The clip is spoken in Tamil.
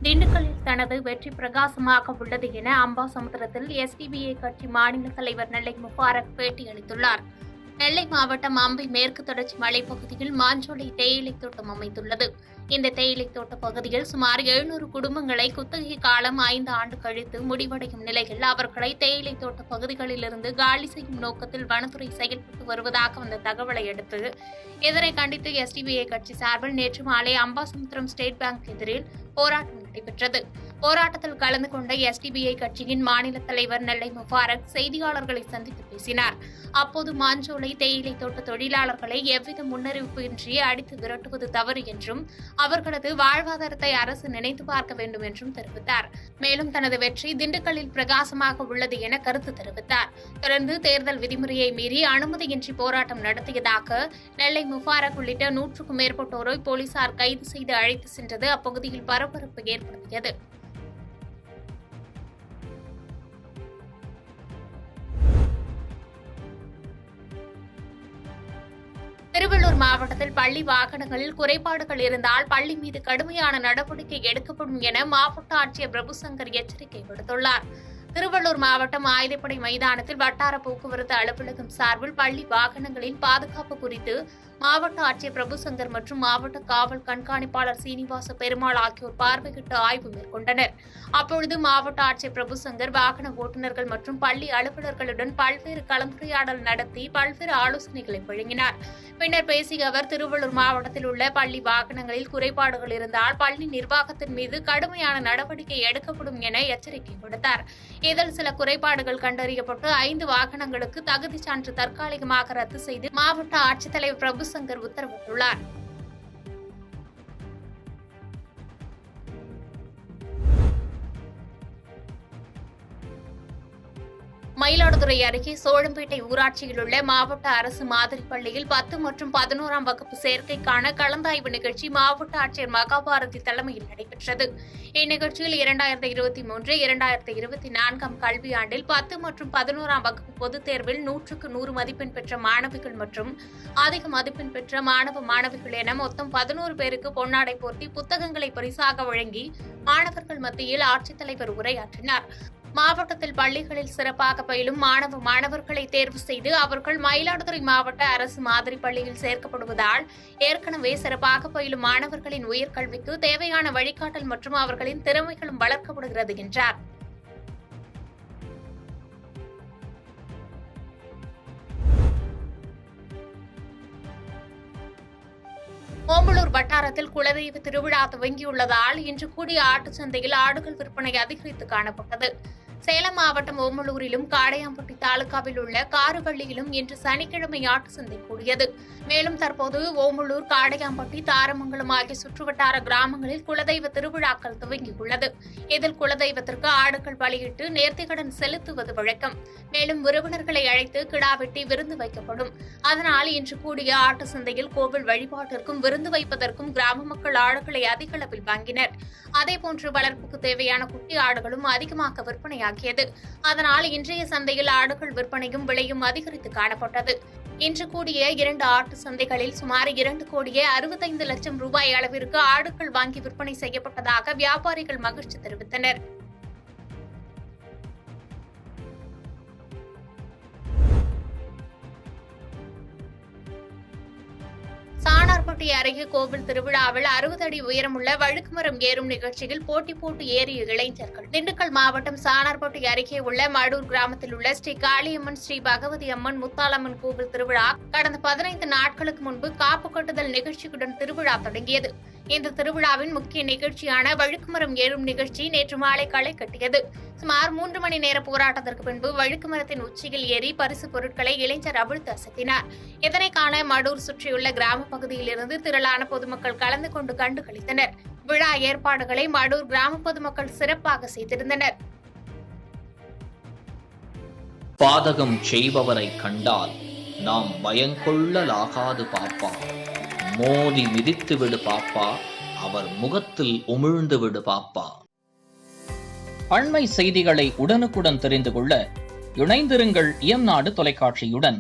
திண்டுக்கல்லில் தனது வெற்றி பிரகாசமாக உள்ளது என அம்பாசமுத்திரத்தில் எஸ்டிபிஐ கட்சி மாநில தலைவர் நெல்லை முபாரக் பேட்டியளித்துள்ளார். நெல்லை மாவட்டம் அம்பை மேற்கு தொடர்ச்சி மலைப்பகுதியில் மாஞ்சோலை தேயிலை தோட்டம் அமைந்துள்ளது. இந்த தேயிலை தோட்ட பகுதியில் சுமார் 700 குடும்பங்களை குத்தகை காலம் 5 ஆண்டு கழித்து முடிவடையும் நிலையில் அவர்களை தேயிலை தோட்ட பகுதிகளிலிருந்து காலி செய்யும் நோக்கத்தில் வனத்துறை செயல்பட்டு வருவதாக வந்த தகவலை அடுத்து இதனை கண்டித்து எஸ்டிபிஐ கட்சி சார்பில் நேற்று மாலை அம்பாசமுத்திரம் ஸ்டேட் பேங்க் எதிரில் போராட்டம் நடைபெற்றது. போராட்டத்தில் கலந்து கொண்ட எஸ்டிபிஐ கட்சியின் மாநில தலைவர் நெல்லை முபாரக் செய்தியாளர்களை சந்தித்து பேசினார். அப்போது மாஞ்சோலை தேயிலை தோட்ட தொழிலாளர்களை எவ்வித முன்னறிவிப்பு இன்றி அடித்து விரட்டுவது தவறு என்றும் அவர்களது வாழ்வாதாரத்தை அரசு நினைத்து பார்க்க வேண்டும் என்றும் தெரிவித்தார். மேலும் தனது வெற்றி திண்டுக்கல்லில் பிரகாசமாக உள்ளது என கருத்து தெரிவித்தார். தொடர்ந்து தேர்தல் விதிமுறையை மீறி அனுமதியின்றி போராட்டம் நடத்தியதாக நெல்லை முபாரக் உள்ளிட்ட 100க்கும் மேற்பட்டோரை போலீசார் கைது செய்து அழைத்து சென்றது அப்பகுதியில் பரபரப்பு ஏற்படுத்தியது. திருவள்ளூர் மாவட்டத்தில் பள்ளி வாகனங்களில் குறைபாடுகள் இருந்தால் பள்ளி மீது கடுமையான நடவடிக்கை எடுக்கப்படும் என மாவட்ட ஆட்சியர் பிரபுசங்கர் எச்சரிக்கை விடுத்துள்ளார். திருவள்ளூர் மாவட்டம் ஆயுதப்படை மைதானத்தில் வட்டார போக்குவரத்து அலுவலகம் சார்பில் பள்ளி வாகனங்களின் பாதுகாப்பு குறித்து மாவட்ட ஆட்சியர் பிரபுசங்கர் மற்றும் மாவட்ட காவல் கண்காணிப்பாளர் சீனிவாச பெருமாள் ஆகியோர் பார்வையிட்டு ஆய்வு மேற்கொண்டனர். அப்பொழுது மாவட்ட ஆட்சியர் பிரபுசங்கர் வாகன ஓட்டுநர்கள் மற்றும் பள்ளி அலுவலர்களுடன் பல்வேறு கலந்துரையாடல் நடத்தி பல்வேறு ஆலோசனைகளை வழங்கினார். பின்னர் பேசிய அவர், திருவள்ளூர் மாவட்டத்தில் உள்ள பள்ளி வாகனங்களில் குறைபாடுகள் இருந்தால் பள்ளி நிர்வாகத்தின் மீது கடுமையான நடவடிக்கை எடுக்கப்படும் என எச்சரிக்கை விடுத்தார். இதில் சில குறைபாடுகள் கண்டறியப்பட்டு 5 வாகனங்களுக்கு தகுதி சான்று தற்காலிகமாக ரத்து செய்து மாவட்ட ஆட்சித்தலைவர் பிரபுசங்கர் உத்தரவிட்டுள்ளார். மயிலாடுதுறை அருகே சோழம்பேட்டை ஊராட்சியில் உள்ள மாவட்ட அரசு மாதிரி பள்ளியில் 10 மற்றும் 11ஆம் வகுப்பு சேர்க்கைக்கான கலந்தாய்வு நிகழ்ச்சி மாவட்ட ஆட்சியர் மகாபாரதி தலைமையில் நடைபெற்றது. இந்நிகழ்ச்சியில் 2023-2024 கல்வியாண்டில் 10 மற்றும் 11ஆம் வகுப்பு பொதுத் தேர்வில் 100க்கு 100 மதிப்பெண் பெற்ற மாணவிகள் மற்றும் அதிக மதிப்பெண் பெற்ற மாணவிகள் என மொத்தம் 11 பேருக்கு பொன்னாடை போர்த்தி புத்தகங்களை பரிசாக வழங்கி மாணவர்கள் மத்தியில் ஆட்சித்தலைவர் உரையாற்றினார். மாவட்டத்தில் பள்ளிகளில் சிறப்பாக பயிலும் மாணவர்களை தேர்வு செய்து அவர்கள் மயிலாடுதுறை மாவட்ட அரசு மாதிரி பள்ளியில் சேர்க்கப்படுவதால் ஏற்கனவே சிறப்பாக பயிலும் மாணவர்களின் உயர்கல்விக்கு தேவையான வழிகாட்டல் மற்றும் அவர்களின் திறமைகளும் வளர்க்கப்படுகிறது என்றார். ஓமலூர் வட்டாரத்தில் குலதெய்வ திருவிழா துவங்கியுள்ளதால் இன்று கூடிய ஆட்டுச் சந்தையில் ஆடுகள் விற்பனை அதிகரித்து காணப்பட்டது. சேலம் மாவட்டம் ஓமலூரிலும் காடையாம்பட்டி தாலுகாவில் உள்ள காருவள்ளியிலும் இன்று சனிக்கிழமை ஆட்டு சந்தை கூடியது. மேலும் தற்போது ஓமலூர், காடையாம்பட்டி, தாரமங்கலம் ஆகிய சுற்றுவட்டார கிராமங்களில் குலதெய்வ திருவிழாக்கள் துவங்கியுள்ளது. இதில் குலதெய்வத்திற்கு ஆடுகள் பலியிட்டு நேர்த்திக்கடன் செலுத்துவது வழக்கம். மேலும் உறவினர்களை அழைத்து கிடா வெட்டி விருந்து வைக்கப்படும். அதனால் இன்று கூடிய ஆட்டு சந்தையில் கோவில் வழிபாட்டிற்கும் விருந்து வைப்பதற்கும் கிராம மக்கள் ஆடுகளை அதிக அளவில் வாங்கினர். அதேபோன்று வளர்ப்புக்கு தேவையான குட்டி ஆடுகளும் அதிகமாக விற்பனையாகியது. அதனால் இன்றைய சந்தையில் ஆடுகள் விற்பனையும் விலையும் அதிகரித்து காணப்பட்டது. இன்று கூடிய 2 ஆட்டு சந்தைகளில் சுமார் 2,65 லட்சம் ரூபாய் அளவிற்கு ஆடுகள் வாங்கி விற்பனை செய்யப்பட்டதாக வியாபாரிகள் மகிழ்ச்சி தெரிவித்தனர். சாணார்பட்டி அருகே கோவில் திருவிழாவில் 60 அடி உயரமுள்ள வழுக்குமரம் ஏறும் நிகழ்ச்சியில் போட்டி போட்டு ஏறிய இளைஞர்கள். திண்டுக்கல் மாவட்டம் சாணார்பட்டி அருகே உள்ள மடூர் கிராமத்தில் உள்ள ஸ்ரீ காளியம்மன், ஸ்ரீ பகவதி அம்மன், முத்தாலம்மன் கோவில் திருவிழா கடந்த 15 நாட்களுக்கு முன்பு காப்பு கட்டுதல் நிகழ்ச்சியுடன் திருவிழா தொடங்கியது. இந்த திருவிழாவின் முக்கிய நிகழ்ச்சியான வழுக்குமரம் ஏறும் நிகழ்ச்சி நேற்று மாலை களை கட்டியது. சுமார் 3 மணி நேர போராட்டத்திற்கு பின்பு வழுக்குமரத்தின் உச்சியில் ஏறி பரிசு பொருட்களை இளைஞர் அவிழ்த்து அசத்தினார். இதனை காண மடூர் சுற்றியுள்ள கிராம பகுதியிலிருந்து திரளான பொதுமக்கள் கலந்து கொண்டு கண்டுகளித்தனர். விழா ஏற்பாடுகளை மடூர் கிராம பொதுமக்கள் சிறப்பாக செய்திருந்தனர். பாதகம் செய்பவரை கண்டால் நாம் பயங்கொள்ளலாகாது பாப்பா, மோதி மிதித்து விடு பாப்பா, அவர் முகத்தில் உமிழ்ந்து விடு பாப்பா. அண்மை செய்திகளை உடனுக்குடன் தெரிந்து கொள்ள இணைந்திருங்கள் இயம்நாடு தொலைக்காட்சியுடன்.